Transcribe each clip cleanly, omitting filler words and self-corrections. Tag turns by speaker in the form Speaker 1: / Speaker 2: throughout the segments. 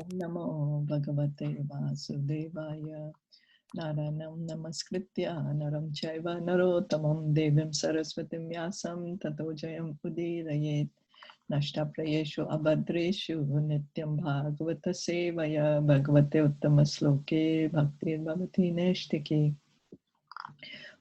Speaker 1: Namo Bhagavate Vasudevaya. Naranam Namaskritya Naram Chaiva Narottamam Devim Saraswatim Vyasam Tato Jayam Udirayet. Nashtaprayeshu Abhadreshu Nityam Bhagavata Sevaya Bhagavate Uttama Sloke Bhaktir Bhavati Neshtiki.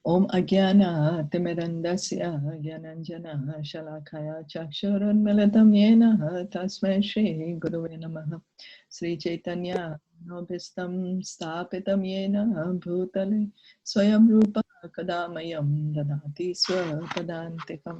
Speaker 1: Om Agyana Timirandasya Gyananjana Shalakaya Chakshuran Malatam Yena Tasmai Shri Guruve Namaha. Sri Caitanya Nobhistam Stapitam Yena Bhutale Swayam Rupa Kadamayam Dadati Swapadantikam.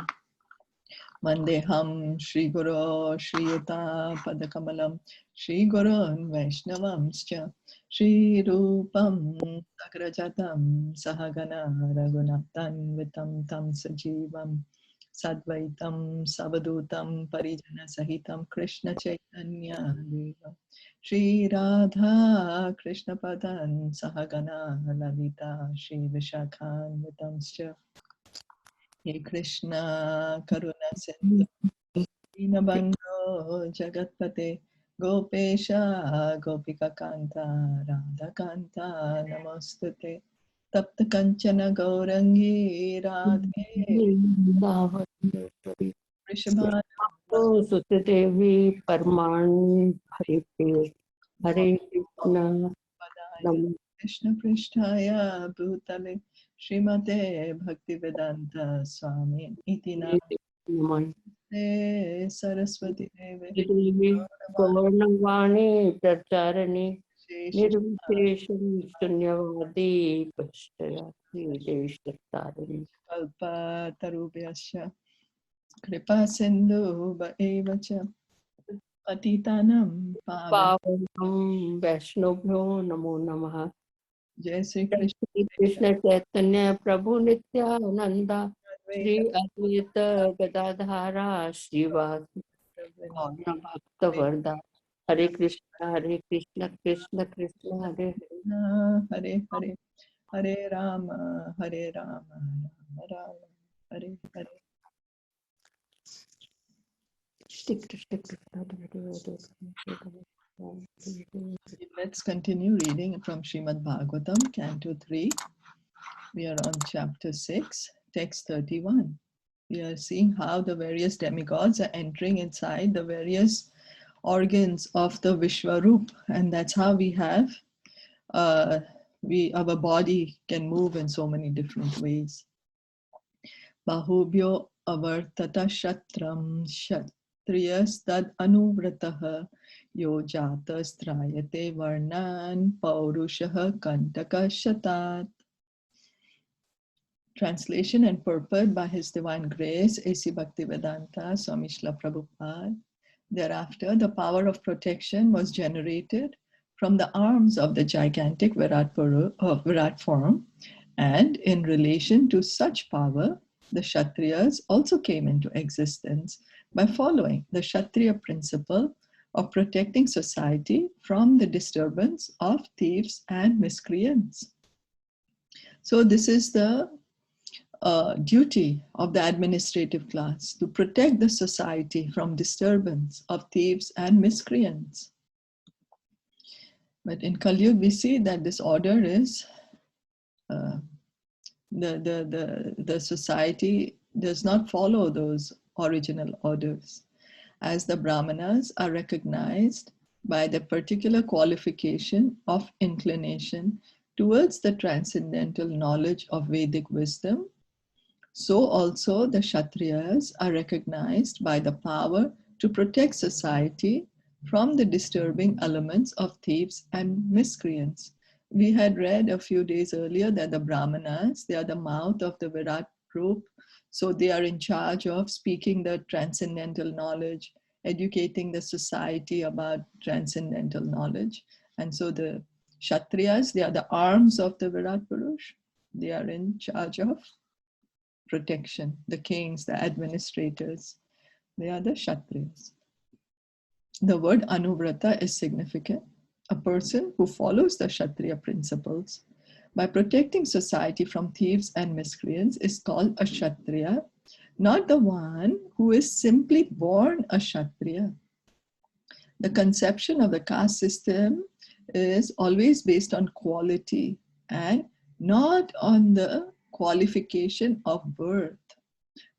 Speaker 1: Vandeham Shri Guru Shri Yuta Padakamalam Shri Gurun Vaishnavamscha Shri Rupam Sagrajatam Sahagana Raghunathan Vitam Tam Sajivam Sadvaitam Savadutam Parijana Sahitam Krishna Chaitanya Deva Shri Radha Krishna Padan Sahagana Lalita Shri Vishakhan Vitamscha Hare Krishna Karuna Sindhu Dinabandho Jagatpate Gopesha Gopika Kanta Radha Kanta Namostute Tapta Kanchana Gaurangi Radhe Vrishabhana
Speaker 2: Sutta Devi Parman Hare Krishna
Speaker 1: Padaya Krishna Prishtaya Bhutale Srimate Bhaktivedanta Swami Iti
Speaker 2: Namaste
Speaker 1: Saraswati Deve
Speaker 2: Devi Gaurnavani Pracharani Nirvishesham Sunyavadi Pashtayati Devishtarani
Speaker 1: Kalpa Tarubhyasya Kripa Sindhu Bhaevacha Patitanam Pavan
Speaker 2: Pavanam Vaishnavyo Namo Namaha
Speaker 1: Jai Sri Krishna
Speaker 2: Shri Krishna Chaitanya Prabhu Nityananda Shri Advaita Gadadhara Srivas Gaura Bhakta Varda Hare Krishna Krishna Krishna Hare
Speaker 1: Hare Hare Hare Rama Hare Rama Rama Rama Hare Hare. Let's continue reading from Srimad Bhagavatam Canto 3. We are on chapter 6, text 31. We are seeing how the various demigods are entering inside the various organs of the Vishwarup, and that's how we have our body can move in so many different ways. Bahubhyo avartata shatram kshatriyas tad anuvratah yo jatas trayate varnan paurushah kantaka shatat. Translation and purport by His Divine Grace, A.C. Bhaktivedanta Swami Srila Prabhupada. Thereafter, the power of protection was generated from the arms of the gigantic Virat form, and in relation to such power, the Kshatriyas also came into existence by following the Kshatriya principle of protecting society from the disturbance of thieves and miscreants. So this is the duty of the administrative class, to protect the society from disturbance of thieves and miscreants. But in Kali Yuga, we see that this order is the society does not follow those original orders, as the Brahmanas are recognized by the particular qualification of inclination towards the transcendental knowledge of Vedic wisdom. So also the Kshatriyas are recognized by the power to protect society from the disturbing elements of thieves and miscreants. We had read a few days earlier that the Brahmanas, they are the mouth of the Virat group. So they are in charge of speaking the transcendental knowledge, educating the society about transcendental knowledge. And so the Kshatriyas, they are the arms of the Virat Purush. They are in charge of protection, the kings, the administrators. They are the Kshatriyas. The word Anuvrata is significant. A person who follows the Kshatriya principles by protecting society from thieves and miscreants is called a Kshatriya, not the one who is simply born a Kshatriya. The conception of the caste system is always based on quality and not on the qualification of birth.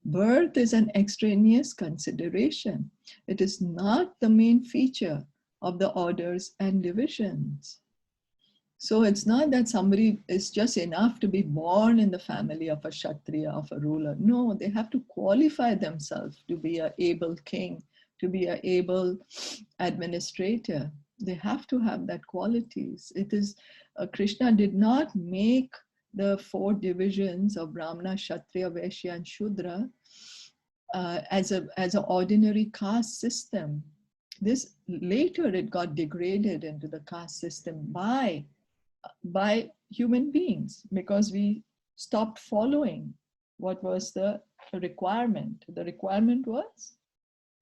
Speaker 1: Birth is an extraneous consideration. It is not the main feature of the orders and divisions. So it's not that somebody is just enough to be born in the family of a Kshatriya, of a ruler. No, they have to qualify themselves to be an able king, to be an able administrator. They have to have that qualities. It is, Krishna did not make the 4 divisions of Brahmana, Kshatriya, Vaishya and Shudra as an ordinary caste system. This later it got degraded into the caste system by human beings, because we stopped following what was the requirement. The requirement was,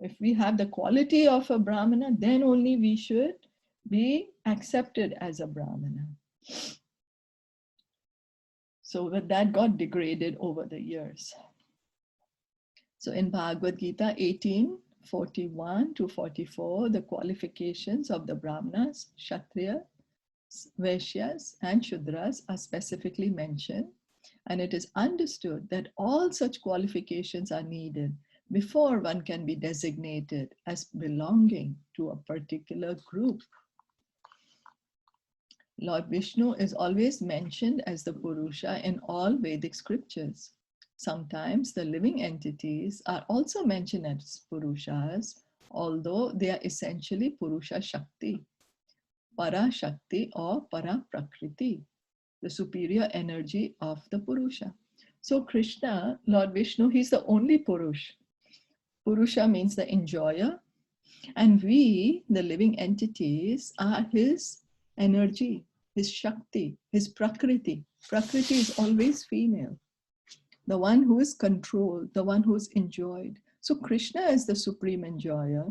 Speaker 1: if we have the quality of a Brahmana, then only we should be accepted as a Brahmana. So that got degraded over the years. So in Bhagavad Gita 18:41 to 44, the qualifications of the Brahmanas, Kshatriya, Vaishyas and Shudras are specifically mentioned, and it is understood that all such qualifications are needed before one can be designated as belonging to a particular group. Lord Vishnu is always mentioned as the Purusha in all Vedic scriptures. Sometimes the living entities are also mentioned as Purushas, although they are essentially Purusha Shakti, Para Shakti or Para Prakriti, the superior energy of the Purusha. So Krishna, Lord Vishnu, he's the only Purush. Purusha means the enjoyer, and we, the living entities, are his energy, his Shakti, his Prakriti. Prakriti is always female, the one who is controlled, the one who is enjoyed. So Krishna is the supreme enjoyer,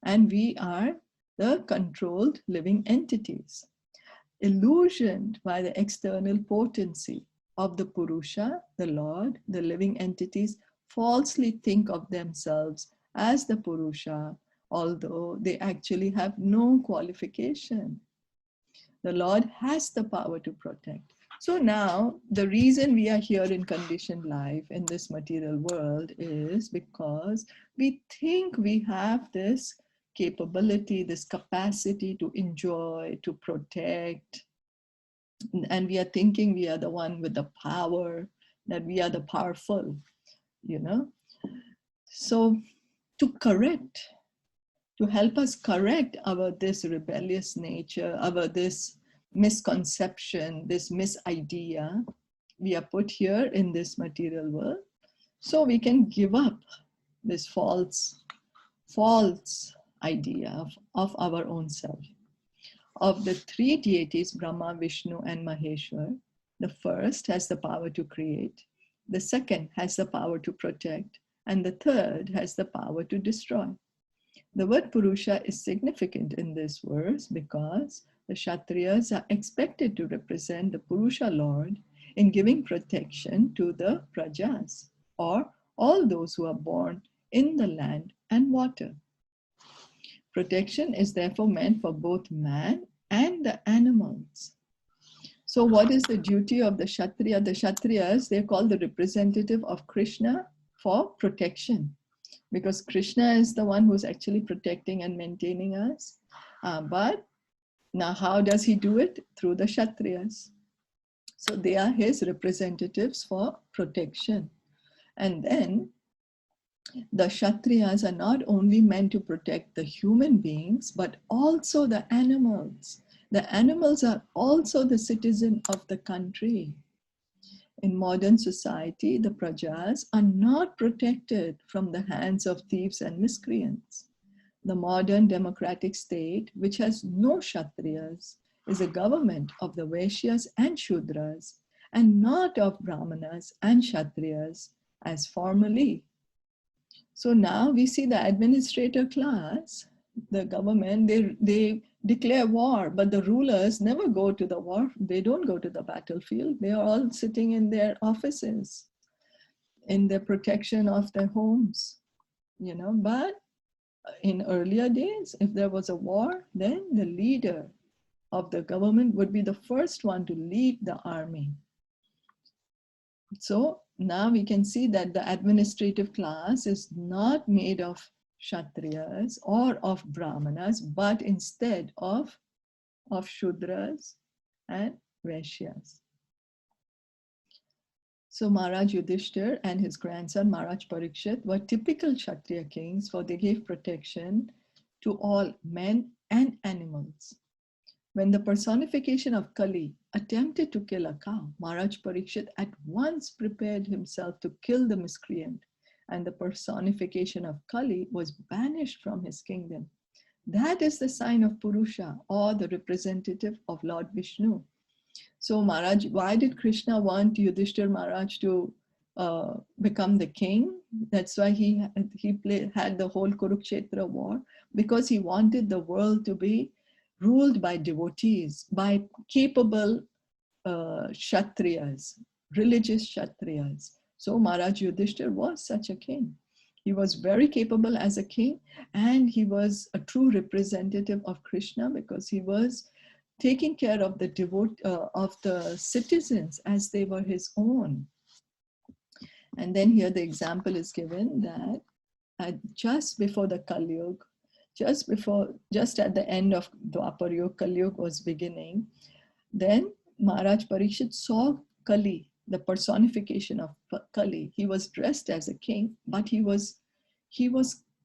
Speaker 1: and we are the controlled living entities, illusioned by the external potency of the Purusha, the Lord. The living entities falsely think of themselves as the Purusha, although they actually have no qualification. The Lord has the power to protect. So now the reason we are here in conditioned life in this material world is because we think we have this capability, this capacity to enjoy, to protect, and we are thinking we are the one with the power, that we are the powerful, you know. So to help us correct our this rebellious nature, our this misconception, this misidea, we are put here in this material world so we can give up this false idea of our own self. Of the 3 deities, Brahma, Vishnu and Maheshwar, the first has the power to create, the second has the power to protect, and the third has the power to destroy. The word Purusha is significant in this verse because the Kshatriyas are expected to represent the Purusha Lord in giving protection to the Prajas, or all those who are born in the land and water. Protection is therefore meant for both man and the animals. So what is the duty of the Kshatriya? The Kshatriyas, they're called the representative of Krishna for protection, because Krishna is the one who's actually protecting and maintaining us. But now how does he do it? Through the Kshatriyas. So they are his representatives for protection. And then the Kshatriyas are not only meant to protect the human beings, but also the animals. The animals are also the citizen of the country. In modern society, the prajas are not protected from the hands of thieves and miscreants. The modern democratic state, which has no Kshatriyas, is a government of the Vaishyas and Shudras, and not of Brahmanas and Kshatriyas as formerly. So now we see the administrator class, the government, they declare war, but the rulers never go to the war. They don't go to the battlefield. They are all sitting in their offices, in the protection of their homes, you know. But in earlier days, if there was a war, then the leader of the government would be the first one to lead the army. So now we can see that the administrative class is not made of Kshatriyas or of Brahmanas, but instead of Shudras and Vaishyas. So Maharaj Yudhishthir and his grandson Maharaj Parikshit were typical Kshatriya kings, for they gave protection to all men and animals. When the personification of Kali attempted to kill a cow, Maharaj Parikshit at once prepared himself to kill the miscreant, and the personification of Kali was banished from his kingdom. That is the sign of Purusha, or the representative of Lord Vishnu. So Maharaj, why did Krishna want Yudhishthir Maharaj to become the king? That's why he had the whole Kurukshetra war, because he wanted the world to be ruled by devotees, by capable Kshatriyas, religious Kshatriyas. So Maharaj Yudhishthir was such a king. He was very capable as a king, and he was a true representative of Krishna, because he was taking care of the citizens as they were his own. And then here the example is given that just before the Kali Yuga, just at the end of Dwapar Yuga, Kali Yuga was beginning, then Maharaj Parikshit saw Kali, the personification of Kali. He was dressed as a king, but he was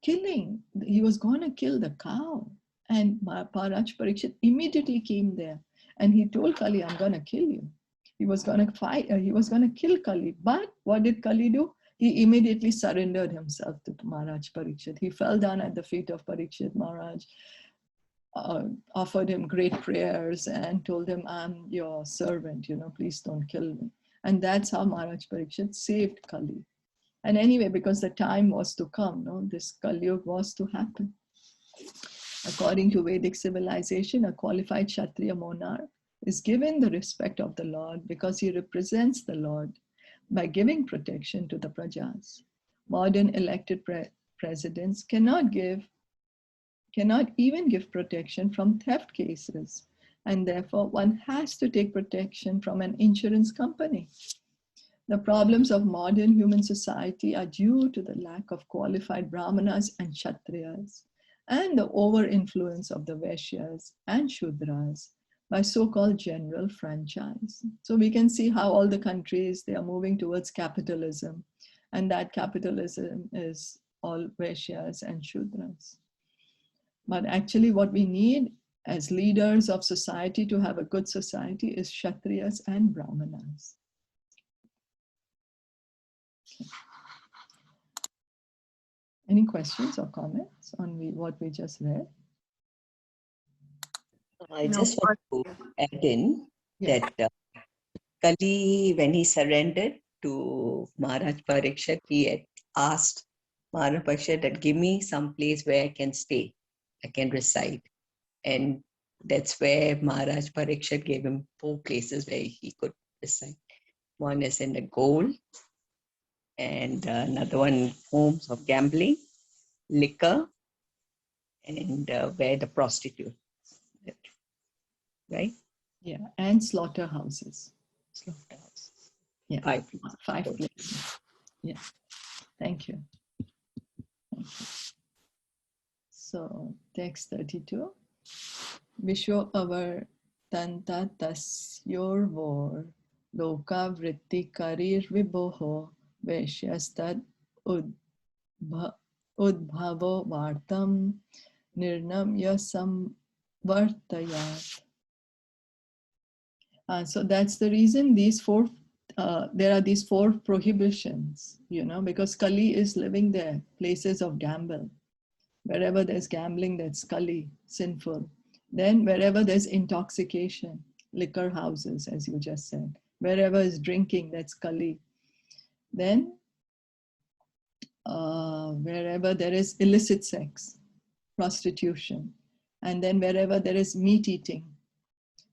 Speaker 1: going to kill the cow. And Maharaj Parikshit immediately came there, and he told Kali, I'm going to kill you. He was going to fight, he was going to kill Kali. But what did Kali do? He immediately surrendered himself to Maharaj Parikshit. He fell down at the feet of Parikshit Maharaj, offered him great prayers and told him, I'm your servant, please don't kill me. And that's how Maharaj Parikshit saved Kali. And anyway, because the time was to come, this Kali Yuga was to happen. According to Vedic civilization, a qualified Kshatriya monarch is given the respect of the Lord because he represents the Lord by giving protection to the prajas. Modern elected presidents cannot even give protection from theft cases, and therefore one has to take protection from an insurance company. The problems of modern human society are due to the lack of qualified Brahmanas and Kshatriyas, and the over-influence of the Vaishyas and Shudras by so-called general franchise. So we can see how all the countries, they are moving towards capitalism, and that capitalism is all Vaishyas and Shudras. But actually what we need as leaders of society to have a good society is Kshatriyas and Brahmanas. Okay. Any questions or comments on what we just read?
Speaker 3: I just want to add in that Kali, when he surrendered to Maharaj Parikshit, he had asked Maharaj Parikshit that give me some place where I can stay, I can reside. And that's where Maharaj Parikshit gave him 4 places where he could reside. One is in the gold, and another one homes of gambling, liquor, and where the prostitute, right?
Speaker 1: Yeah, and slaughterhouses.
Speaker 3: Slaughterhouses.
Speaker 1: Yeah,
Speaker 3: 5
Speaker 1: places. Yeah, thank you. So text 32. Vishwa avar tanta tasyorvor loka vritti karir viboho veshyastad udbhavo vartam nirnamya samvartayat. So that's the reason there are these 4 prohibitions, because Kali is living there, places of gamble. Wherever there's gambling, that's Kali, sinful. Then wherever there's intoxication, liquor houses, as you just said. Wherever is drinking, that's Kali. Then wherever there is illicit sex, prostitution. And then wherever there is meat eating,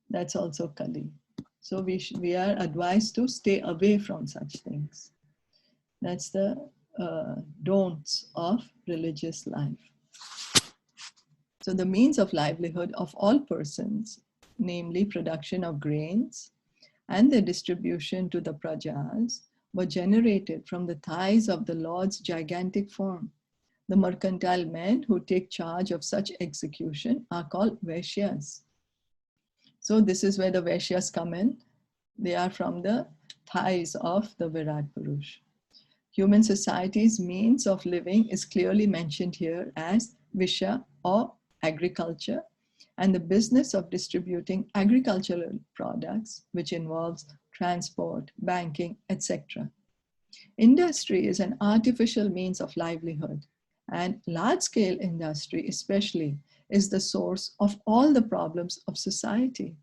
Speaker 1: that's also Kali. So we are advised to stay away from such things. That's the don'ts of religious life. So the means of livelihood of all persons, namely production of grains and their distribution to the prajas, were generated from the thighs of the Lord's gigantic form. The mercantile men who take charge of such execution are called Vaishyas. So this is where the Vaishyas come in. They are from the thighs of the Virat Purush. Human society's means of living is clearly mentioned here as Visha or agriculture, and the business of distributing agricultural products, which involves transport, banking, etc. Industry is an artificial means of livelihood, and large-scale industry especially is the source of all the problems of society.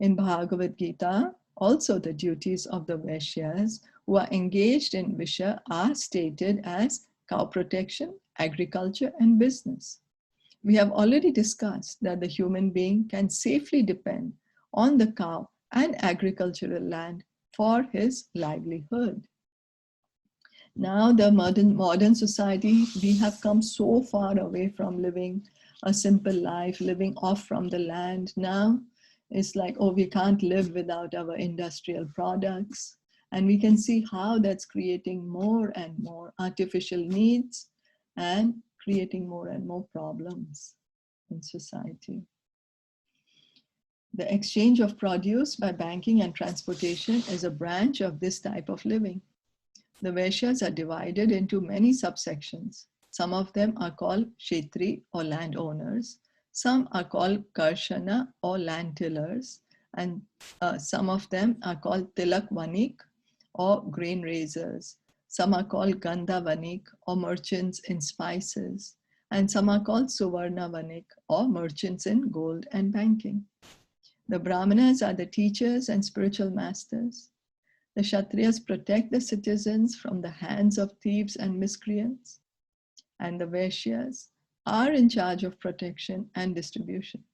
Speaker 1: In Bhagavad Gita, also the duties of the Vaishyas who are engaged in Visha are stated as cow protection, agriculture, and business. We have already discussed that the human being can safely depend on the cow and agricultural land for his livelihood. Now, the modern society, we have come so far away from living a simple life, living off from the land. Now, it's like, oh, we can't live without our industrial products. And we can see how that's creating more and more artificial needs and creating more and more problems in society. The exchange of produce by banking and transportation is a branch of this type of living. The Vaishyas are divided into many subsections. Some of them are called Kshetri or landowners. Some are called Karshana or land tillers. And some of them are called Tilak Vanik or grain raisers. Some are called Gandha Vanik or merchants in spices. And some are called Suvarna Vanik or merchants in gold and banking. The Brahmanas are the teachers and spiritual masters. The Kshatriyas protect the citizens from the hands of thieves and miscreants. And the Vaishyas are in charge of protection and distribution.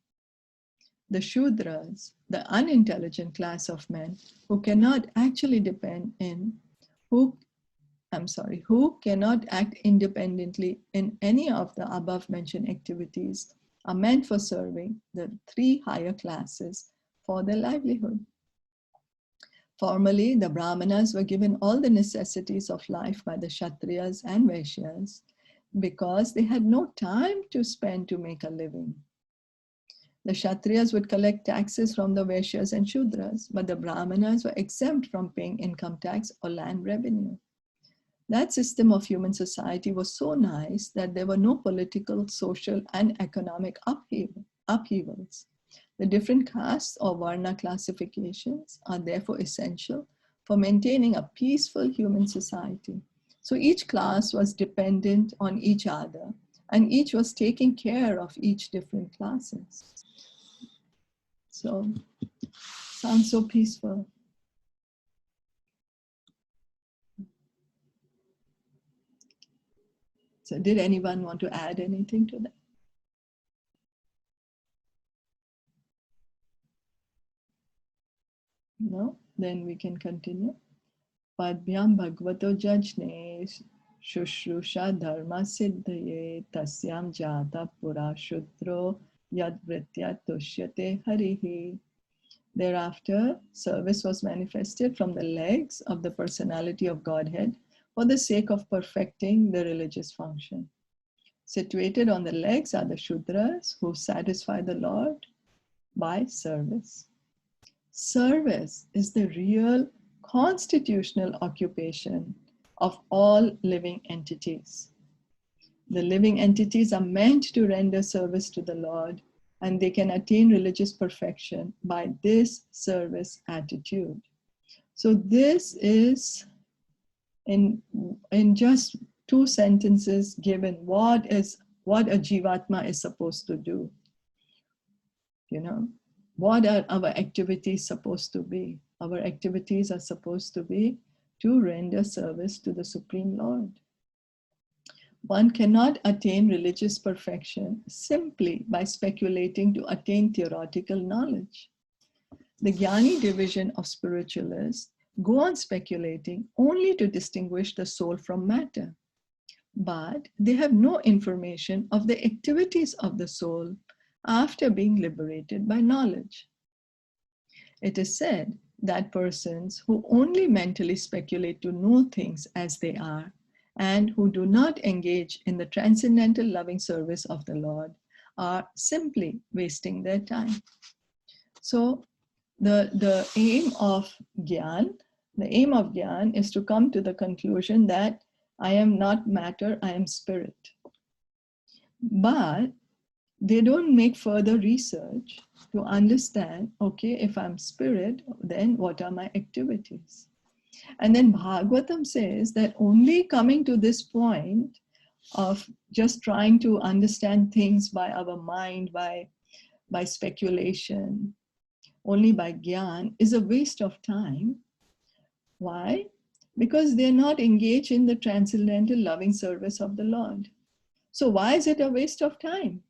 Speaker 1: The Shudras, the unintelligent class of men who cannot actually who cannot act independently in any of the above mentioned activities, are meant for serving the three higher classes for their livelihood. Formerly, the Brahmanas were given all the necessities of life by the Kshatriyas and Vaishyas because they had no time to spend to make a living. The Kshatriyas would collect taxes from the Vaishyas and Shudras, but the Brahmanas were exempt from paying income tax or land revenue. That system of human society was so nice that there were no political, social, and economic upheavals. The different castes or Varna classifications are therefore essential for maintaining a peaceful human society. So each class was dependent on each other, and each was taking care of each different classes. So, sounds so peaceful. So did anyone want to add anything to that? No? Then we can continue. Padbyam Bhagavato Jajne Shushrusha Dharma Siddhaye Tasyam Jata Pura Shudro Yad Vritya Tushyate Harihi. Thereafter, service was manifested from the legs of the personality of Godhead for the sake of perfecting the religious function. Situated on the legs are the Shudras who satisfy the Lord by service. Service is the real constitutional occupation of all living entities. The living entities are meant to render service to the Lord, and they can attain religious perfection by this service attitude. So this is in just 2 sentences given what a Jivatma is supposed to do. You know, what are our activities supposed to be? Our activities are supposed to be to render service to the Supreme Lord. One cannot attain religious perfection simply by speculating to attain theoretical knowledge. The Jnani division of spiritualists go on speculating only to distinguish the soul from matter. but they have no information of the activities of the soul after being liberated by knowledge. It is said that persons who only mentally speculate to know things as they are and who do not engage in the transcendental loving service of the Lord are simply wasting their time. So the aim of Gyan is to come to the conclusion that I am not matter, I am spirit. But they don't make further research to understand, okay, if I'm spirit, then what are my activities? And then Bhagavatam says that only coming to this point of just trying to understand things by our mind, by speculation, only by Gyan, is a waste of time. Why? Because they're not engaged in the transcendental loving service of the Lord. So why is it a waste of time?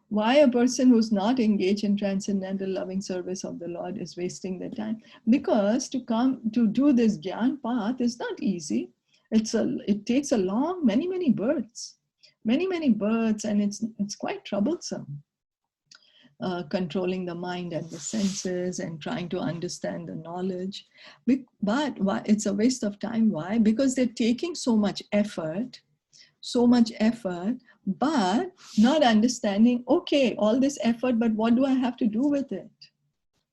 Speaker 1: Why a person who's not engaged in transcendental loving service of the Lord is wasting their time? Because to do this Gyan path is not easy. It takes a long, many births, and it's quite troublesome. Controlling the mind and the senses and trying to understand the knowledge. But why? It's a waste of time. Why? Because they're taking so much effort, but not understanding, okay, all this effort, but what do I have to do with it?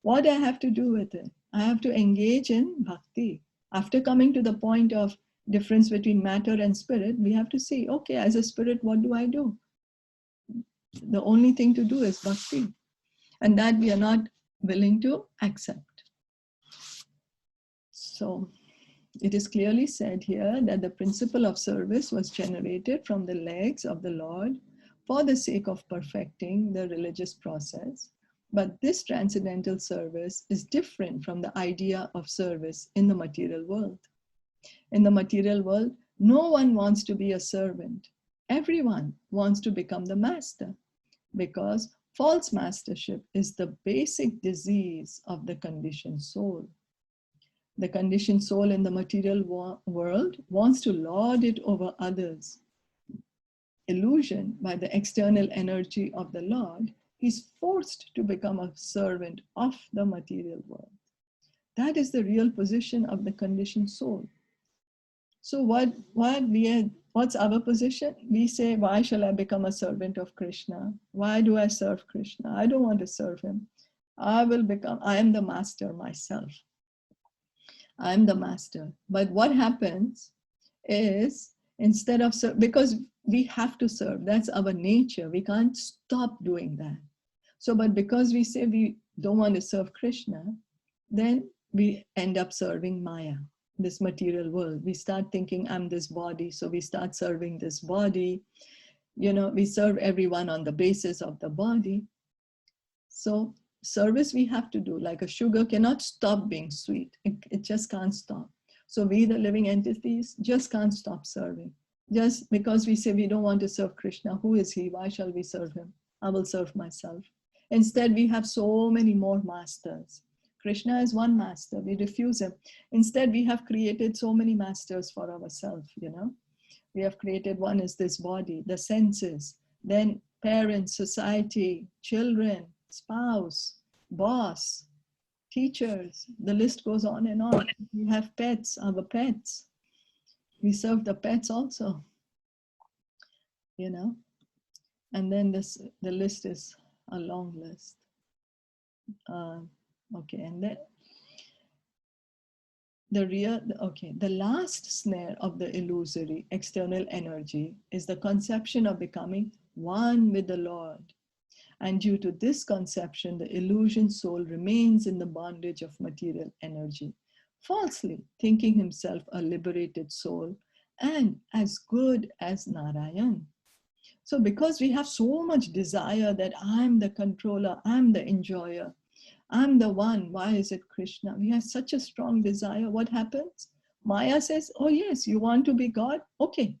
Speaker 1: What do I have to do with it? I have to engage in bhakti. After coming to the point of difference between matter and spirit, we have to see, okay, as a spirit, what do I do? The only thing to do is bhakti. And that we are not willing to accept. So it is clearly said here that the principle of service was generated from the legs of the Lord for the sake of perfecting the religious process. But this transcendental service is different from the idea of service in the material world. In the material world, no one wants to be a servant. Everyone wants to become the master, because false mastership is the basic disease of the conditioned soul. The conditioned soul in the material world wants to lord it over others. Illusioned by the external energy of the Lord, he's forced to become a servant of the material world. That is the real position of the conditioned soul. So what's our position? We say, why shall I become a servant of Krishna? Why do I serve Krishna? I don't want to serve him. I am the master myself. I am the master. But what happens is, instead of because we have to serve, that's our nature. We can't stop doing that. So, but because we say we don't want to serve Krishna, then we end up serving Maya, this material world. We start thinking, I'm this body, so we start serving this body. We serve everyone on the basis of the body. So service we have to do, like a sugar cannot stop being sweet. It just can't stop. So we, the living entities, just can't stop serving. Just because we say we don't want to serve Krishna, who is he? Why shall we serve him? I will serve myself. Instead, we have so many more masters. Krishna is one master, we refuse him. Instead, we have created so many masters for ourselves, We have created, one is this body, the senses, then parents, society, children, spouse, boss, teachers, the list goes on and on. We have pets, our pets. We serve the pets also, And then the list is a long list. Okay, and then the last snare of the illusory external energy is the conception of becoming one with the Lord. And due to this conception, the illusion soul remains in the bondage of material energy, falsely thinking himself a liberated soul and as good as Narayan. So because we have so much desire that I'm the controller, I'm the enjoyer, I'm the one. Why is it Krishna? We have such a strong desire. What happens? Maya says, oh yes, you want to be God? Okay.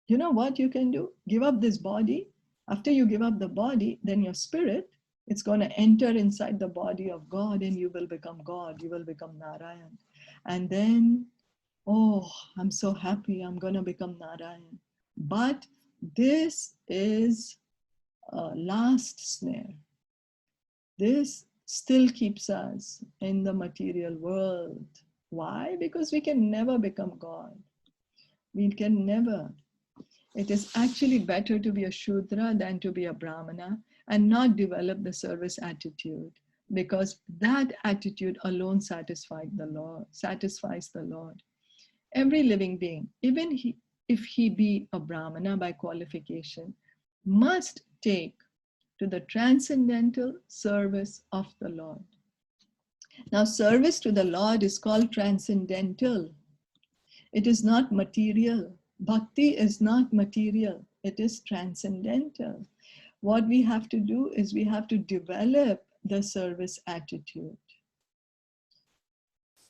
Speaker 1: You know what you can do? Give up this body. After you give up the body, then your spirit, it's going to enter inside the body of God and you will become God. You will become Narayan. And then, oh, I'm so happy, I'm going to become Narayan. But this is a last snare. This still keeps us in the material world. Why? Because we can never become God. We can never. It is actually better to be a Shudra than to be a Brahmana and not develop the service attitude, because that attitude alone satisfies the Lord. Every living being, even if he be a Brahmana by qualification, must take to the transcendental service of the Lord. Now, service to the Lord is called transcendental. It is not material. Bhakti is not material. It is transcendental. What we have to do is we have to develop the service attitude.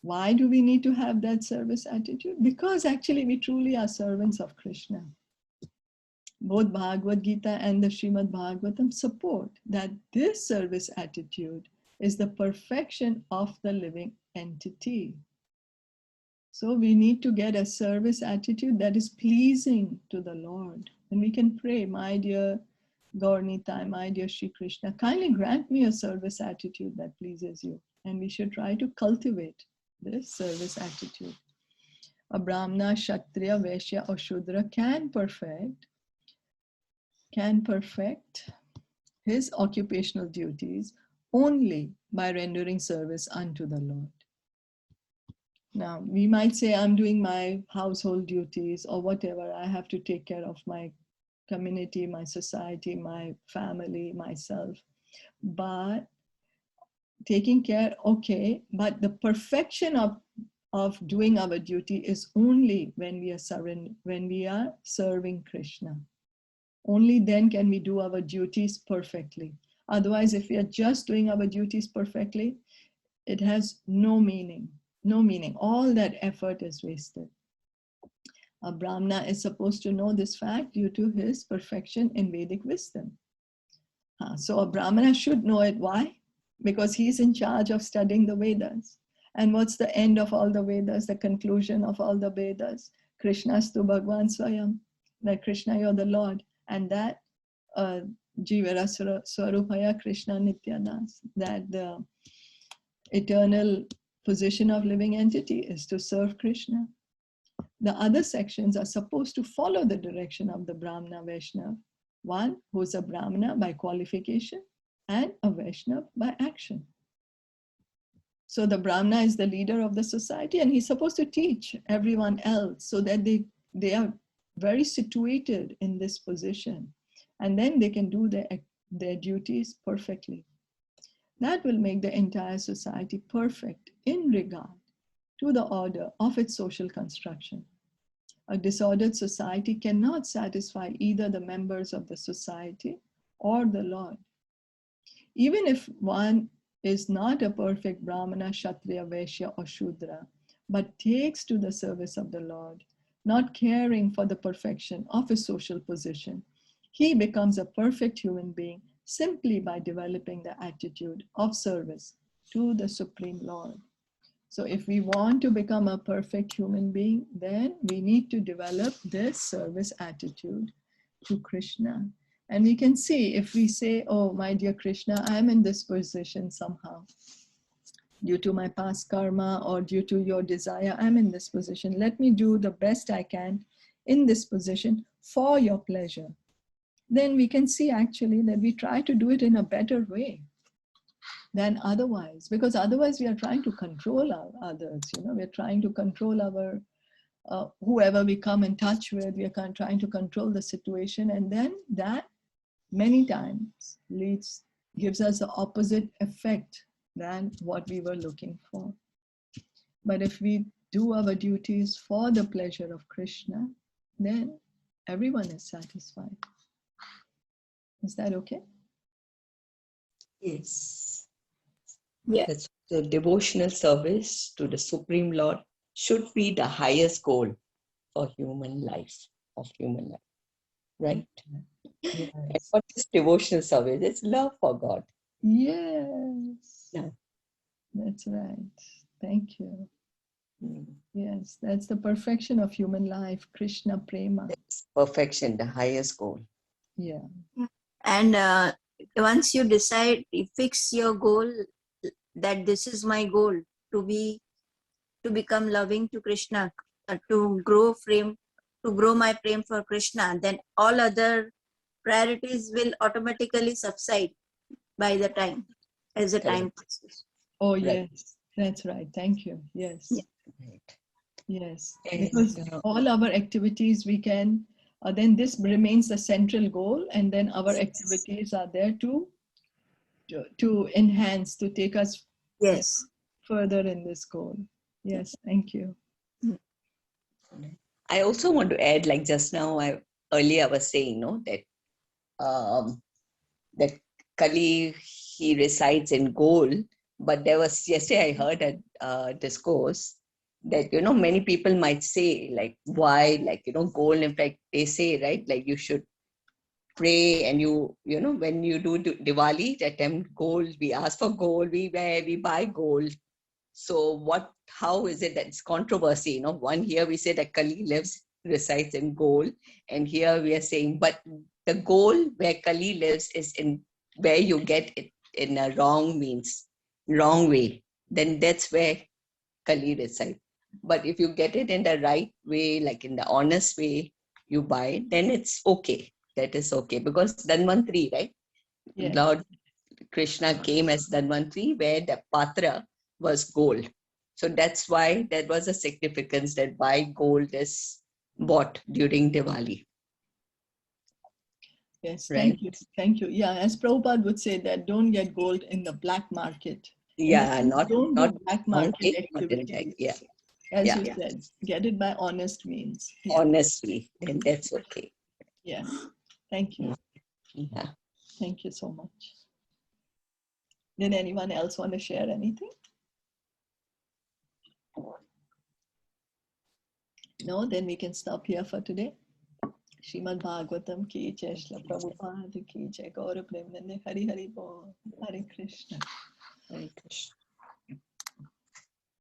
Speaker 1: Why do we need to have that service attitude? Because actually we truly are servants of Krishna. Both Bhagavad Gita and the Srimad Bhagavatam support that this service attitude is the perfection of the living entity. So we need to get a service attitude that is pleasing to the Lord. And we can pray, my dear Gaurnitai, my dear Shri Krishna, kindly grant me a service attitude that pleases you. And we should try to cultivate this service attitude. A Brahmana, Kshatriya, Vaishya or Shudra can perfect his occupational duties only by rendering service unto the Lord. Now, we might say, I'm doing my household duties or whatever. I have to take care of my community, my society, my family, myself. But taking care, okay, but the perfection of doing our duty is only when we are serving Krishna. Only then can we do our duties perfectly. Otherwise, if we are just doing our duties perfectly, it has no meaning. No meaning. All that effort is wasted. A Brahmana is supposed to know this fact due to his perfection in Vedic wisdom. So a Brahmana should know it. Why? Because he's in charge of studying the Vedas. And what's the end of all the Vedas, the conclusion of all the Vedas? Krishnastu Bhagwan Swayam. That Krishna, you're the Lord. And that Jivara Swarupaya Krishna Nityadas. That the eternal position of living entity is to serve Krishna. The other sections are supposed to follow the direction of the Brahmana Vaishnava. One who is a Brahmana by qualification and a Vaishnava by action. So the Brahmana is the leader of the society and he's supposed to teach everyone else so that they are very situated in this position and then they can do their duties perfectly. That will make the entire society perfect in regard to the order of its social construction. A disordered society cannot satisfy either the members of the society or the Lord. Even if one is not a perfect Brahmana, Kshatriya, Vaishya or Shudra, but takes to the service of the Lord, not caring for the perfection of his social position, he becomes a perfect human being simply by developing the attitude of service to the Supreme Lord. So if we want to become a perfect human being, then we need to develop this service attitude to Krishna. And we can see if we say, oh, my dear Krishna, I'm in this position somehow. Due to my past karma or due to your desire, I'm in this position. Let me do the best I can in this position for your pleasure. Then we can see actually that we try to do it in a better way than otherwise, because otherwise we are trying to control our others, we're trying to control our, whoever we come in touch with, we are trying to control the situation, and then that many times gives us the opposite effect than what we were looking for. But if we do our duties for the pleasure of Krishna, then everyone is satisfied. Is that okay?
Speaker 3: Yes.
Speaker 2: Yeah.
Speaker 3: That's the devotional service to the Supreme Lord should be the highest goal for human life, right?
Speaker 1: Yes.
Speaker 3: And what is devotional service? It's love for God.
Speaker 1: Yes.
Speaker 3: Yeah.
Speaker 1: That's right. Thank you. Yes, that's the perfection of human life, Krishna Prema.
Speaker 3: That's perfection, the highest goal.
Speaker 1: Yeah.
Speaker 4: And once you decide, you fix your goal, that this is my goal, to become loving to Krishna, to grow my frame for Krishna, then all other priorities will automatically subside by the time, as the time passes.
Speaker 1: Oh,
Speaker 3: Right.
Speaker 1: yes, that's right. Thank you. Yes.
Speaker 4: Yeah.
Speaker 3: Right.
Speaker 1: Yes.
Speaker 3: And,
Speaker 1: Because all our activities we can, then this remains the central goal, and then our activities are there to enhance, to take us
Speaker 4: Yes.
Speaker 1: further in this goal. Yes, thank you.
Speaker 3: I also want to add, like just now, earlier I was saying, no, that Kali, he resides in gold, but there was, yesterday I heard a discourse that, many people might say, like, why, like, gold, in fact, they say, right, like you should pray, and when you do Diwali, attempt gold, we ask for gold, we wear, we buy gold. So how is it that it's controversy? One here we say that Kali resides in gold, and here we are saying, but the goal where Kali lives is in where you get it in a wrong way. Then that's where Kali resides. But if you get it in the right way, like in the honest way, you buy it, then it's okay. That is okay, because Dhanvantri, right?
Speaker 1: Yes.
Speaker 3: Lord Krishna came as Dhanvantri, where the patra was gold. So that's why there was a significance that why gold is bought during Diwali.
Speaker 1: Yes,
Speaker 3: Right.
Speaker 1: thank you. Thank you. Yeah, as Prabhupada would say, that don't get gold in the black market.
Speaker 3: Yeah, not
Speaker 1: don't do black
Speaker 3: wrong
Speaker 1: market
Speaker 3: way, not in that.
Speaker 1: activities.
Speaker 3: Yeah,
Speaker 1: As
Speaker 3: yeah.
Speaker 1: you said, get it by honest means. Yeah.
Speaker 3: Honestly, then that's okay.
Speaker 1: Yes. Thank you.
Speaker 3: Yeah.
Speaker 1: Thank you so much. Did anyone else want to share anything? No, then we can stop here for today. Srimad Bhagavatam ki jai, Shila Prabhupada ki jai, Gaura Premanande, Hari Hari Bol, Hare Krishna.
Speaker 3: Hare Krishna.